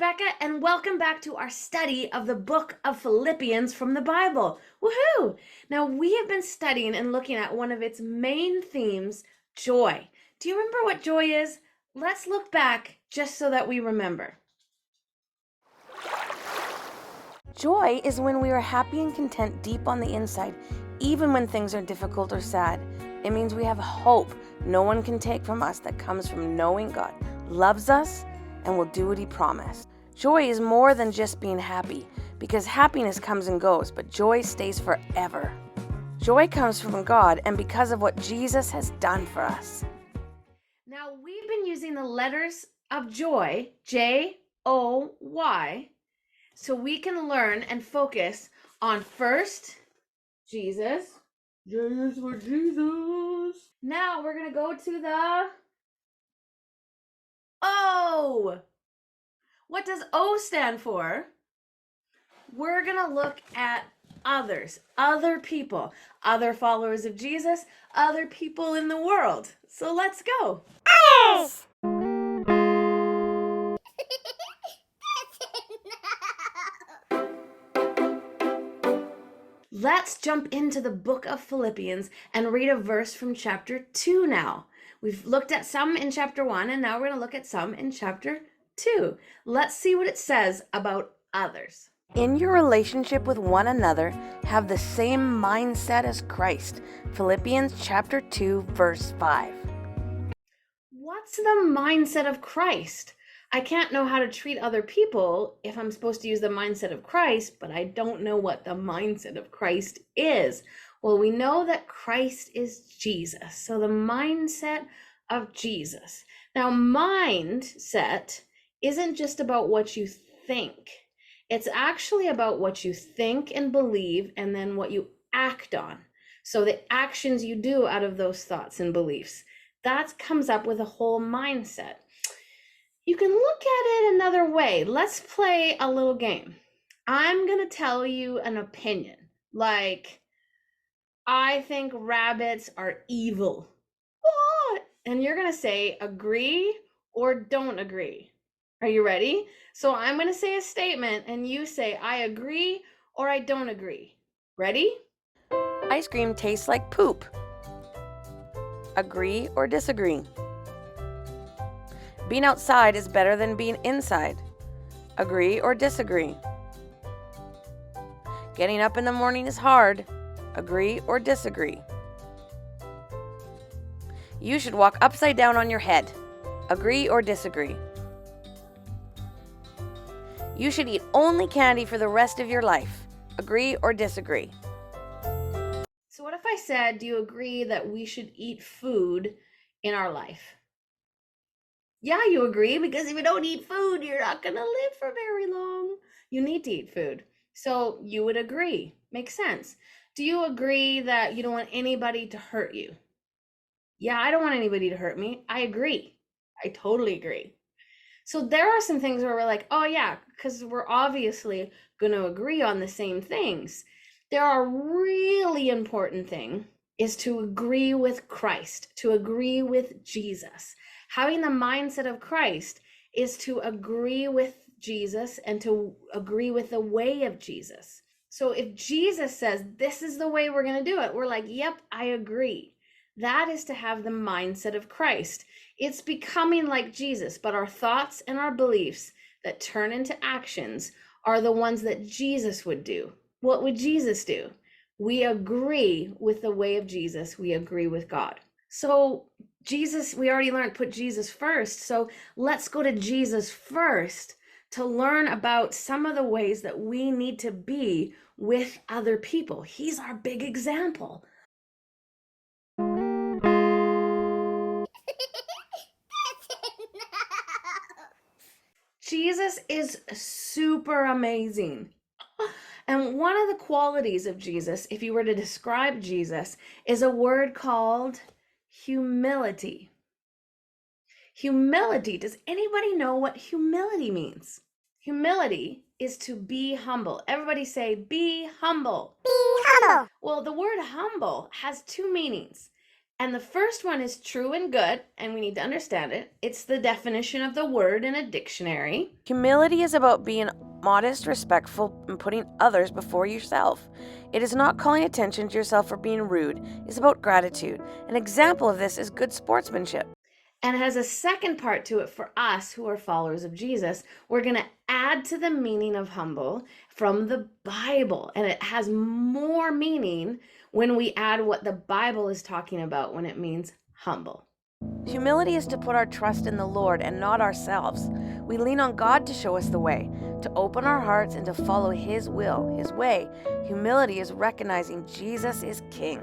Becca, and welcome back to our study of the book of Philippians from the Bible. Woohoo! Now, we have been studying and looking at one of its main themes, joy. Do you remember what joy is? Let's look back just so that we remember. Joy is when we are happy and content deep on the inside, even when things are difficult or sad. It means we have hope no one can take from us that comes from knowing God loves us and will do what He promised. Joy is more than just being happy, because happiness comes and goes, but joy stays forever. Joy comes from God and because of what Jesus has done for us. Now, we've been using the letters of joy, J-O-Y, so we can learn and focus on first, Jesus. J is for Jesus. Now we're going to go to the O. What does O stand for? We're going to look at others, other people, other followers of Jesus, other people in the world. So let's go. Others! Let's jump into the book of Philippians and read a verse from chapter 2 now. We've looked at some in chapter 1, and now we're going to look at some in chapter 2. Let's see what it says about others. In your relationship with one another, have the same mindset as Christ. Philippians chapter 2, verse 5. What's the mindset of Christ? I can't know how to treat other people if I'm supposed to use the mindset of Christ, but I don't know what the mindset of Christ is. Well, we know that Christ is Jesus. So the mindset of Jesus. Now, mindset isn't just about what you think. It's actually about what you think and believe and then what you act on. So the actions you do out of those thoughts and beliefs. That comes up with a whole mindset. You can look at it another way. Let's play a little game. I'm going to tell you an opinion. Like, I think rabbits are evil. What? And you're going to say agree or don't agree. Are you ready? So I'm going to say a statement and you say I agree or I don't agree. Ready? Ice cream tastes like poop. Agree or disagree? Being outside is better than being inside. Agree or disagree? Getting up in the morning is hard. Agree or disagree? You should walk upside down on your head. Agree or disagree? You should eat only candy for the rest of your life. Agree or disagree? So what if I said, do you agree that we should eat food in our life? Yeah, you agree, because if you don't eat food, you're not going to live for very long. You need to eat food. So you would agree. Makes sense. Do you agree that you don't want anybody to hurt you? Yeah, I don't want anybody to hurt me. I agree. I totally agree. So there are some things where we're like, oh yeah, because we're obviously going to agree on the same things. There are really important thing is to agree with Christ, to agree with Jesus. Having the mindset of Christ is to agree with Jesus and to agree with the way of Jesus. So if Jesus says, this is the way we're going to do it, we're like, yep, I agree. That is to have the mindset of Christ. It's becoming like Jesus, but our thoughts and our beliefs that turn into actions are the ones that Jesus would do. What would Jesus do? We agree with the way of Jesus. We agree with God. So Jesus, we already learned, put Jesus first. So let's go to Jesus first to learn about some of the ways that we need to be with other people. He's our big example. Jesus is super amazing. And one of the qualities of Jesus, if you were to describe Jesus, is a word called humility. Humility. Does anybody know what humility means? Humility is to be humble. Everybody say, be humble. Be humble. Well, the word humble has two meanings. And the first one is true and good, and we need to understand it. It's the definition of the word in a dictionary. Humility is about being modest, respectful, and putting others before yourself. It is not calling attention to yourself for being rude. It's about gratitude. An example of this is good sportsmanship. And it has a second part to it for us who are followers of Jesus. We're going to add to the meaning of humble from the Bible. And it has more meaning when we add what the Bible is talking about when it means humble. Humility is to put our trust in the Lord and not ourselves. We lean on God to show us the way, to open our hearts and to follow His will, His way. Humility is recognizing Jesus is King.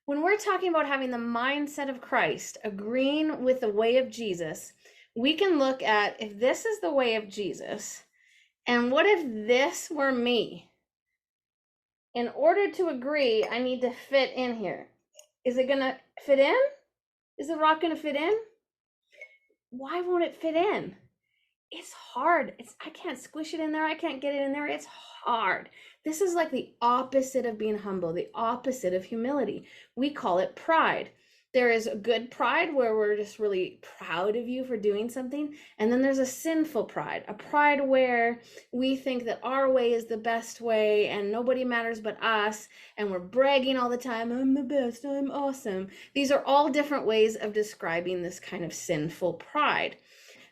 When we're talking about having the mindset of Christ, agreeing with the way of Jesus, we can look at if this is the way of Jesus, and what if this were me? In order to agree, I need to fit in here. Is it going to fit in? Is the rock going to fit in? Why won't it fit in? It's hard. I can't squish it in there. I can't get it in there. It's hard. This is like the opposite of being humble, the opposite of humility. We call it pride. There is a good pride where we're just really proud of you for doing something. And then there's a sinful pride, a pride where we think that our way is the best way and nobody matters but us. And we're bragging all the time. I'm the best. I'm awesome. These are all different ways of describing this kind of sinful pride.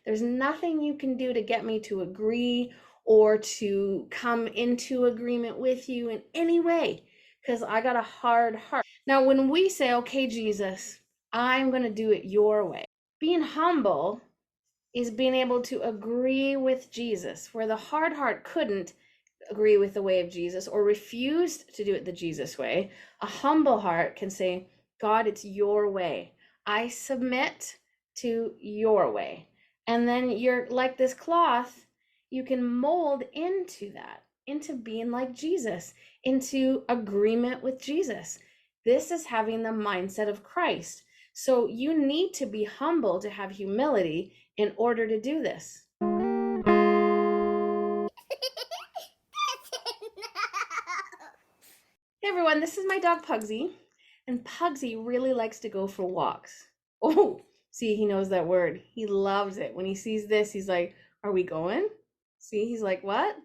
There's nothing you can do to get me to agree or to come into agreement with you in any way, because I got a hard heart. Now, when we say, okay, Jesus, I'm going to do it your way, being humble is being able to agree with Jesus, where the hard heart couldn't agree with the way of Jesus or refused to do it the Jesus way. A humble heart can say, God, it's your way. I submit to your way. And then you're like this cloth, you can mold into that, into being like Jesus, into agreement with Jesus. This is having the mindset of Christ. So you need to be humble to have humility in order to do this. Hey everyone, this is my dog Pugsy, and Pugsy really likes to go for walks. Oh, see, he knows that word. He loves it. When he sees this, he's like, are we going? See, he's like, what?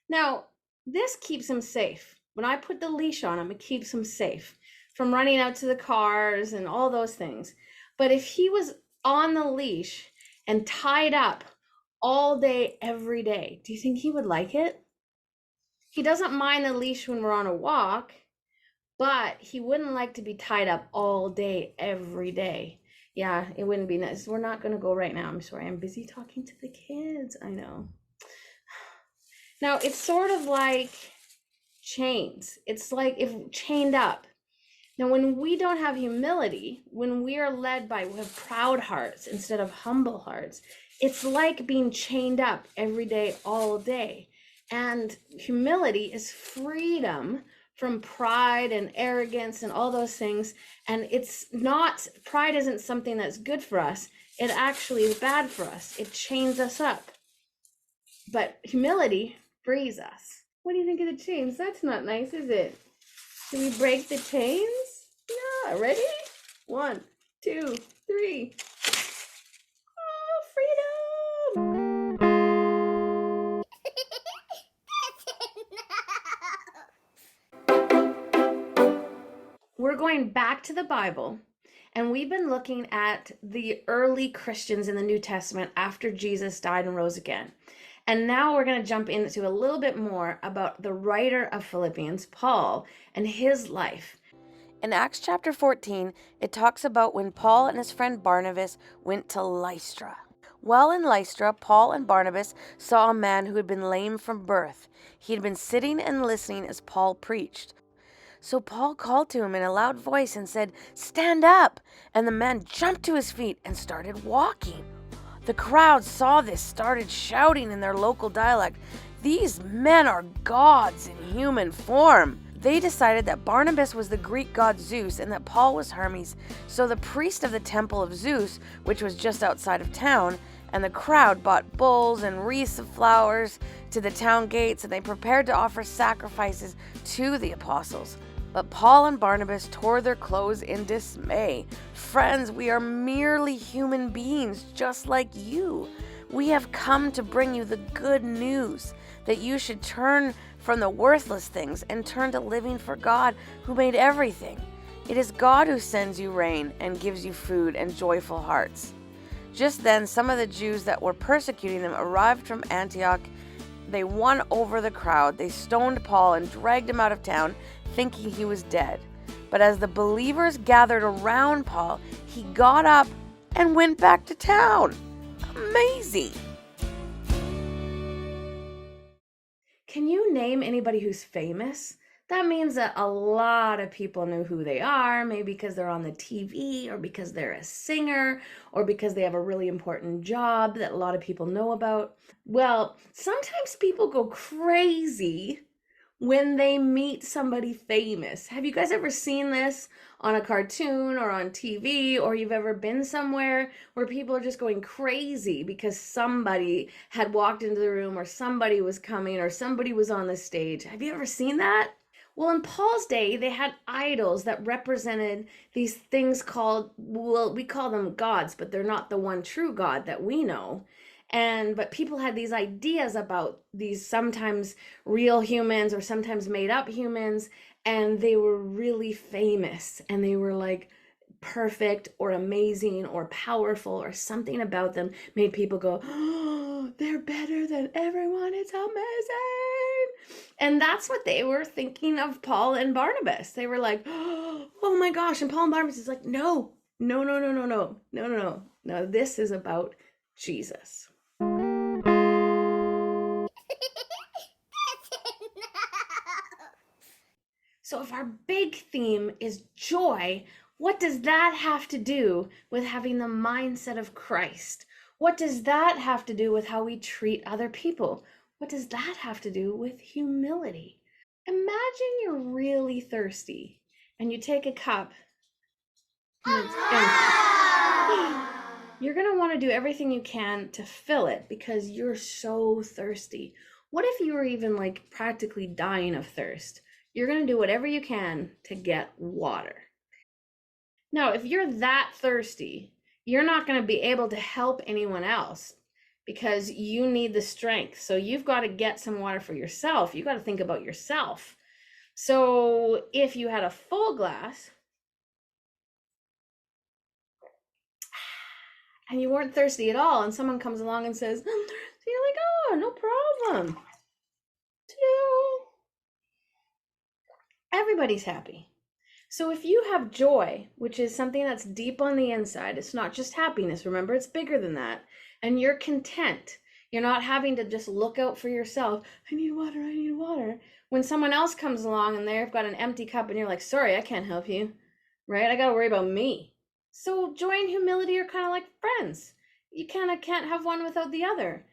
Now, this keeps him safe. When I put the leash on him, it keeps him safe from running out to the cars and all those things. But if he was on the leash and tied up all day, every day, do you think he would like it? He doesn't mind the leash when we're on a walk, but he wouldn't like to be tied up all day, every day. Yeah, it wouldn't be nice. We're not going to go right now. I'm sorry. I'm busy talking to the kids. I know. Now, it's sort of like chains. It's like if chained up. Now, when we don't have humility, when we are led by we have proud hearts instead of humble hearts, it's like being chained up every day, all day. And humility is freedom from pride and arrogance and all those things. And it's not, pride isn't something that's good for us. It actually is bad for us. It chains us up. But humility frees us. What do you think of the chains? That's not nice, is it? Do we break the chains? Yeah, ready? 1, 2, 3. Oh, freedom! We're going back to the Bible, and we've been looking at the early Christians in the New Testament after Jesus died and rose again. And now we're going to jump into a little bit more about the writer of Philippians, Paul, and his life. In Acts chapter 14, it talks about when Paul and his friend Barnabas went to Lystra. While in Lystra, Paul and Barnabas saw a man who had been lame from birth. He had been sitting and listening as Paul preached. So Paul called to him in a loud voice and said, "Stand up!" And the man jumped to his feet and started walking. The crowd saw this, started shouting in their local dialect, "These men are gods in human form." They decided that Barnabas was the Greek god Zeus and that Paul was Hermes. So the priest of the temple of Zeus, which was just outside of town, And the crowd bought bulls and wreaths of flowers to the town gates, and they prepared to offer sacrifices to the apostles. But Paul and Barnabas tore their clothes in dismay. Friends, we are merely human beings just like you. We have come to bring you the good news that you should turn from the worthless things and turn to living for God who made everything. It is God who sends you rain and gives you food and joyful hearts. Just then, some of the Jews that were persecuting them arrived from Antioch. They won over the crowd. They stoned Paul and dragged him out of town, thinking he was dead. But as the believers gathered around Paul, he got up and went back to town. Amazing! Can you name anybody who's famous? That means that a lot of people know who they are, maybe because they're on the TV or because they're a singer or because they have a really important job that a lot of people know about. Well, sometimes people go crazy when they meet somebody famous. Have you guys ever seen this on a cartoon or on TV, or you've ever been somewhere where people are just going crazy because somebody had walked into the room or somebody was coming or somebody was on the stage? Have you ever seen that? Well, in Paul's day, they had idols that represented these things called, well, we call them gods, but they're not the one true God that we know. But people had these ideas about these sometimes real humans or sometimes made up humans, and they were really famous, and they were like perfect or amazing or powerful, or something about them made people go, oh, they're better than everyone. It's amazing. And that's what they were thinking of Paul and Barnabas. They were like, oh my gosh. And Paul and Barnabas is like, no, this is about Jesus. So if our big theme is joy, what does that have to do with having the mindset of Christ? What does that have to do with how we treat other people? What does that have to do with humility? Imagine you're really thirsty and you take a cup and it's empty. You're going to want to do everything you can to fill it because you're so thirsty. What if you were even like practically dying of thirst? You're going to do whatever you can to get water. Now, if you're that thirsty, you're not going to be able to help anyone else because you need the strength. So you've got to get some water for yourself. You've got to think about yourself. So if you had a full glass and you weren't thirsty at all, and someone comes along and says, I'm thirsty, you're like, oh, no problem. Everybody's happy. So if you have joy, which is something that's deep on the inside, it's not just happiness. Remember, it's bigger than that. And you're content. You're not having to just look out for yourself. I need water, I need water. When someone else comes along and they've got an empty cup and you're like, sorry, I can't help you, right? I got to worry about me. So joy and humility are kind of like friends. You kind of can't have one without the other.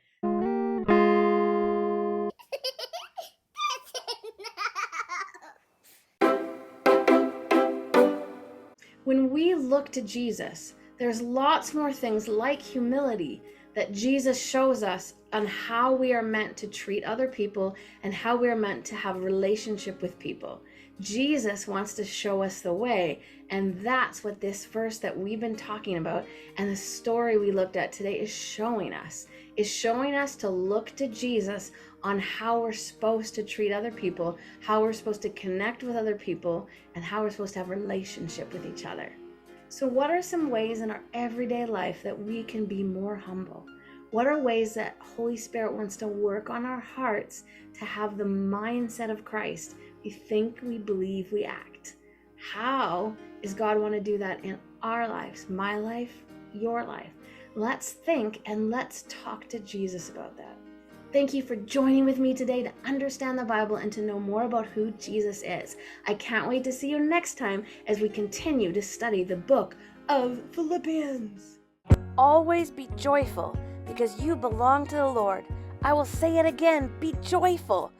When we look to Jesus, there's lots more things like humility that Jesus shows us on how we are meant to treat other people and how we are meant to have a relationship with people. Jesus wants to show us the way, and that's what this verse that we've been talking about and the story we looked at today is showing us to look to Jesus on how we're supposed to treat other people, how we're supposed to connect with other people, and how we're supposed to have a relationship with each other. So what are some ways in our everyday life that we can be more humble? What are ways that Holy Spirit wants to work on our hearts to have the mindset of Christ? We think, we believe, we act. How does God want to do that in our lives? My life, your life. Let's think and let's talk to Jesus about that. Thank you for joining with me today to understand the Bible and to know more about who Jesus is. I can't wait to see you next time as we continue to study the book of Philippians. Always be joyful because you belong to the Lord. I will say it again, be joyful.